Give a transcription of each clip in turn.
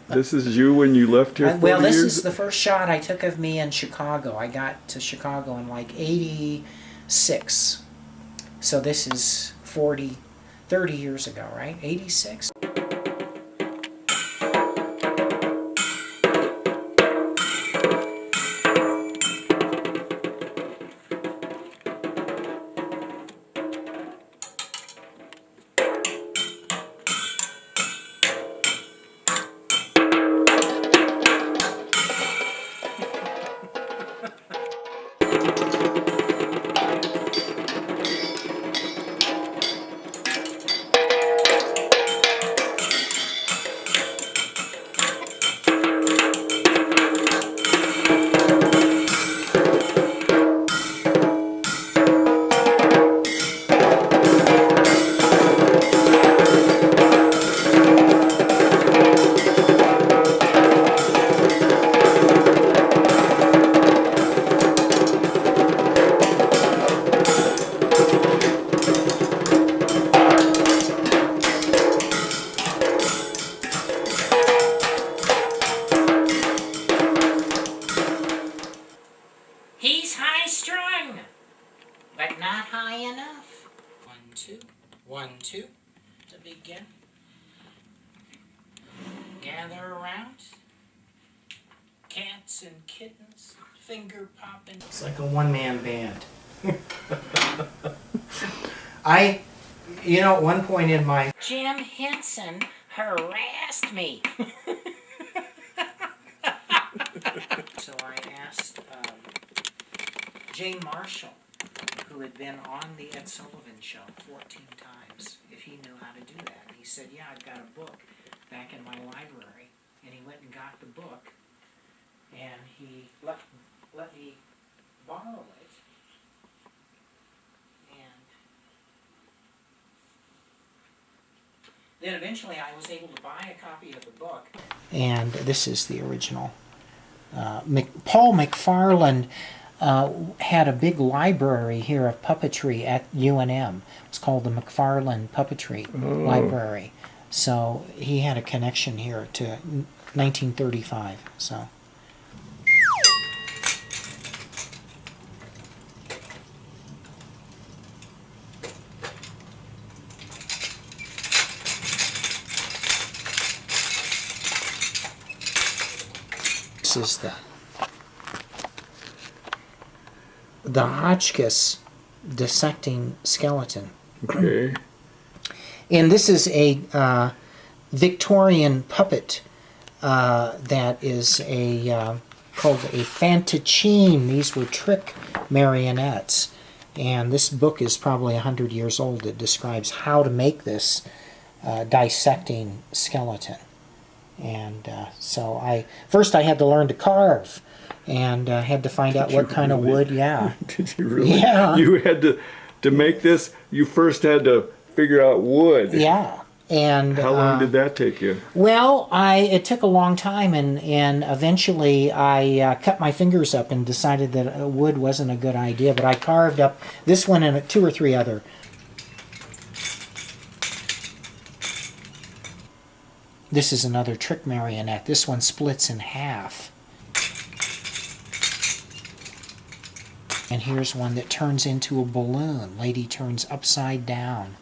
This is you when you left here 40 Well, this years? is the first shot I took of me in Chicago. I got to Chicago in like 86. So this is 30 years ago, right? 86? He's high strung, but not high enough. 1, 2, 1, 2 to begin. Gather around. Cats and kittens, finger popping. It's like a one-man band. At one point in my... Jim Henson harassed me. So I asked Jay Marshall, who had been on the Ed Sullivan Show 14 times, if he knew how to do that. And he said, yeah, I've got a book back in my library. And he went and got the book, and he let me borrow it. And then eventually I was able to buy a copy of the book. And this is the original. Paul McFarland had a big library here of puppetry at UNM. It's called the McFarland Puppetry Library. So he had a connection here to 1935. So. This is the Hotchkiss dissecting skeleton. Okay. And this is a Victorian puppet that is called a fantachine. These were trick marionettes. And this book is probably 100 years old. It describes how to make this dissecting skeleton. And so first I had to learn to carve, and had to find out what kind of wood. Yeah. Did you really? Yeah. You had to make this. You first had to figure out wood. Yeah. And how long did that take you? Well, it took a long time, and eventually I cut my fingers up and decided that wood wasn't a good idea. But I carved up this one and 2 or 3 other. This is another trick marionette. This one splits in half. And here's one that turns into a balloon. Lady turns upside down.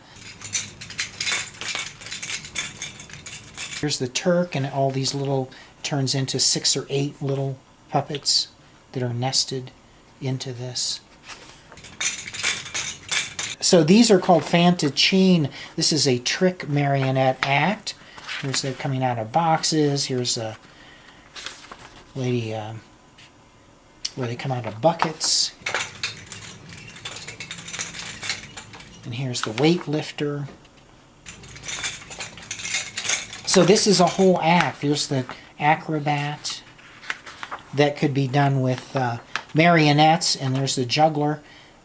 Here's the Turk, and all these little turns into 6 or 8 little puppets that are nested into this. So these are called fantachine. This is a trick marionette act. Here's they're coming out of boxes. Here's a lady where they come out of buckets. And here's the weightlifter. So this is a whole act. Here's the acrobat that could be done with marionettes, and there's the juggler.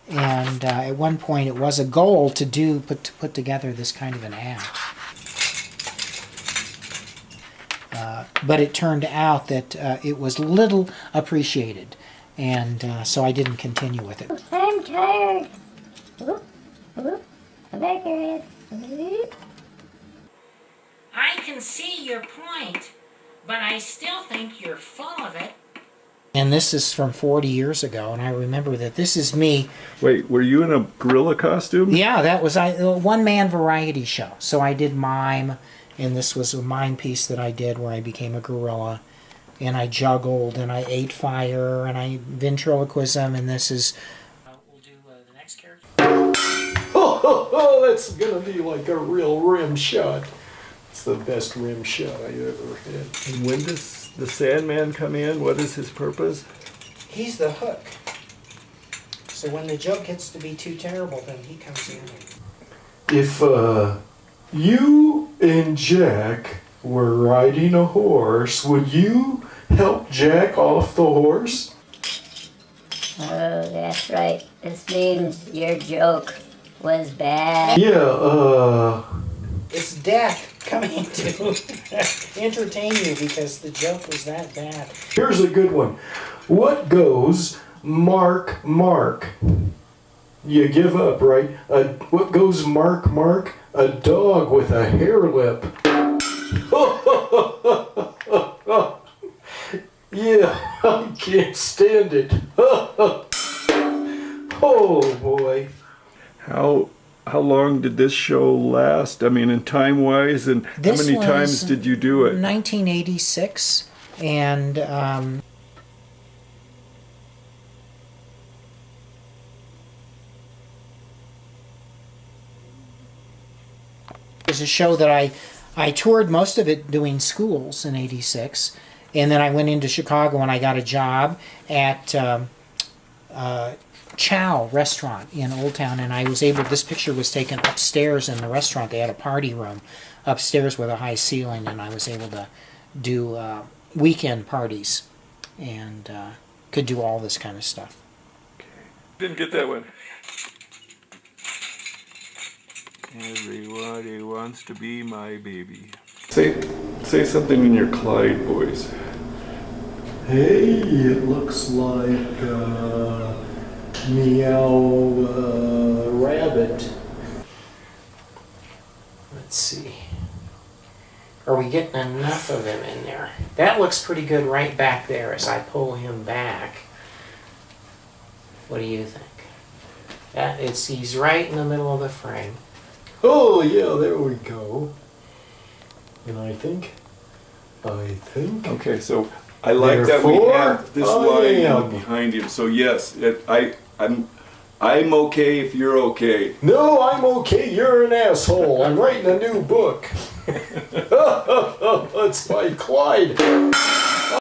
And at one point it was a goal to put together this kind of an act. But it turned out that it was little appreciated, and so I didn't continue with it. I'm tired. Back your head. I can see your point, but I still think you're full of it. And this is from 40 years ago, and I remember that this is me. Wait, were you in a gorilla costume? Yeah, that was a one-man variety show. So I did mime, and this was a mime piece that I did where I became a gorilla, and I juggled, and I ate fire, and I ventriloquism, and this is... we'll do the next character. Oh, that's gonna be like a real rim shot. It's the best rim shot I ever had. And when does the Sandman come in? What is his purpose? He's the hook. So when the joke gets to be too terrible, then he comes in. If you and Jack were riding a horse, would you help Jack off the horse? Oh, that's right. This means your joke was bad. Yeah, It's death coming to entertain you because the joke was that bad. here's a good one. What goes Mark, Mark? You give up, right? What goes Mark, Mark? A dog with a hair lip. Yeah, I can't stand it. Oh boy. How long did this show last? I mean, in time wise, and This how many was times did you do it? 1986, and it was a show that I toured most of it doing schools in '86, and then I went into Chicago and I got a job at Chow restaurant in Old Town, and I was able, this picture was taken upstairs in the restaurant. They had a party room upstairs with a high ceiling, and I was able to do weekend parties and could do all this kind of stuff. Didn't get that one. Everybody wants to be my baby. Say something in your Clyde voice. Hey, it looks like meow rabbit. Let's see. Are we getting enough of him in there? That looks pretty good right back there as I pull him back. What do you think? He's right in the middle of the frame. Oh yeah, there we go. And I think. Okay, so I like that we Therefore, have this I line am. behind him. So yes, I'm okay if you're okay. No, I'm okay. You're an asshole. I'm writing a new book. It's by Clyde.